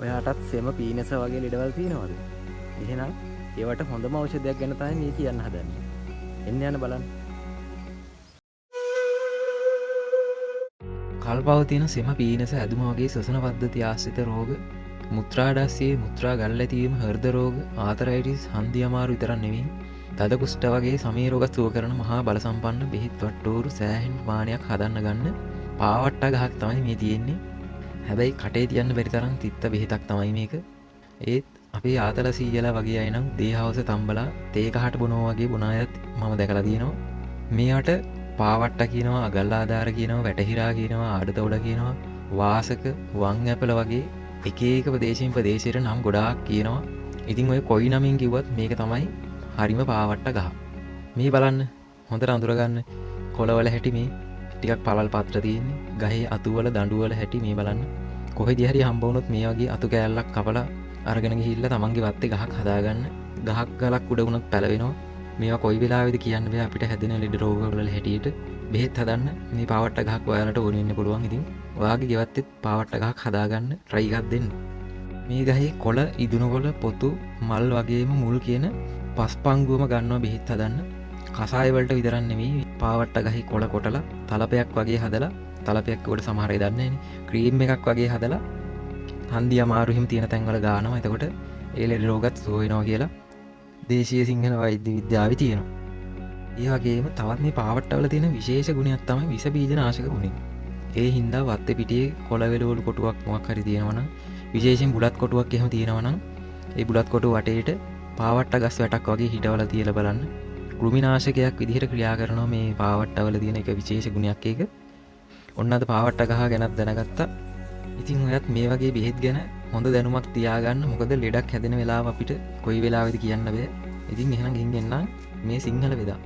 ඔයාටත් සෙම පීනස වගේ ලෙඩවල් තියෙනවද? එහෙනම් ඒවට හොඳම ඖෂධයක් ගැන තමයි මේ කියන්න හදන්නේ. එන්න යන බලන්න. කල්පවතින සෙම පීනස ඇදුම වගේ සසන පද්ධති ආශ්‍රිත රෝග, මුත්‍රාඩස්සේ මුත්‍රා ගල් ඇතිවීම, හෘද රෝග, ආතරයිටිස්, හන්දි අමාරු විතරක් නෙවෙයි තද කුෂ්ඨ වගේ සමී රෝග සුව කරන මහා බල සම්පන්න බෙහෙත් වට්ටෝරු සෑහෙන ප්‍රමාණයක් හදන්න ගන්න පාවට්ට ගහක් තමයි මේ තියෙන්නේ. හැබැයි කටේ තියන්න බැරි තරම් තිත්ත බෙහෙතක් තමයි මේක. ඒත් අපේ ආතල සීයලා වගේ අය නම් දේහවස තම්බලා තේ කහට බොනවා වගේ බොන අයත් මම දැකලා තියෙනවා. මේවට පාවට්ට කියනවා, අගල්ලාදාර කියනවා, වැටහිරා කියනවා, ආඩතොඩ කියනවා, වාසක, වං ඇපල වගේ එක එක ප්‍රදේශයෙන් ප්‍රදේශයට නම් ගොඩාක් කියනවා. ඉතින් ඔය කොයි නමින් කිව්වත් මේක තමයි හරිම පාවට්ට ගහ. මේ බලන්න හොඳට අඳුරගන්න කොළවල හැටි මේ ටිකක් පළල් පත්‍ර තියෙන්නේ. ගහේ අතුවල දඬුවල හැටි මේ බලන්න. කොහෙදි හරි හම්බ වුණොත් මේ වගේ අතු කෑල්ලක් කපලා අරගෙන ගිහිල්ලා තමන්ගේ වත්තේ ගහක් හදාගන්න. ගහක් ගලක් උඩ වුණොත් පැලවෙනවා. මේවා කොයි වෙලාවෙද කියන්න බෑ. අපිට හැදෙන ලෙඩ රෝග වල හැටියට බෙහෙත් හදන්න මේ පාවට්ට ගහක් ඔයාලට ඕන වෙන්න පුළුවන්. ඉතින් ඔයාගේ ගෙවත්තෙත් පාවට්ට ගහක් හදාගන්න try එකක් දෙන්න. මේ ගහේ කොළ, ඉදුණු කොළ, පොතු, මල් වගේම මුල් කියන පස්පංගුවම ගන්නවා බෙහෙත් හදන්න. කසාය වලට විතරක් නෙමෙයි පාවට්ට ගහේ කොළ කොටලා තලපයක් වගේ හදලා, තලපයක් උඩ සමහර අය දන්නේ නැහැනේ, ක්‍රීම් එකක් වගේ හදලා හන්දි අමාරු හිම තියෙන තැන්වල ගානවා. එතකොට ඒ ලෙඩ රෝගත් සුව වෙනවා කියලා දේශීය සිංහල වෛද්‍ය විද්‍යාවේ තියෙනවා. ඒ වගේම තවත් මේ පාවට්ටවල තියෙන විශේෂ ගුණයක් තමයි විස බීජ නාශක ගුණය. ඒ හින්දා වත්තේ පිටියේ කොළ වෙලවලු කොටුවක් මොකක් හරි තියෙනවා නම්, විශේෂයෙන් බුලත් කොටුවක් එහෙම තියෙනවා නම්, ඒ බුලත් කොටුව වටේට පාවට්ට ගස් වැටක් වගේ හිටවලා තියලා බලන්න. කෘමිනාශකයක් විදිහට ක්‍රියා කරනවා මේ පාවට්ටවල තියෙන එක විශේෂ ගුණයක් ඒක. ඔන්න අද පාවට්ට ගහ ගැනත් දැනගත්තා. ඉතින් ඔයත් මේ වගේ බෙහෙත් ගැන හොඳ දැනුමක් තියාගන්න. මොකද ලෙඩක් හැදෙන වෙලාව අපිට කොයි වෙලාවෙද කියන්න බෑ. ඉතින් එහෙනම් ගිහින් එන්න මේ සිංහල වෙදා.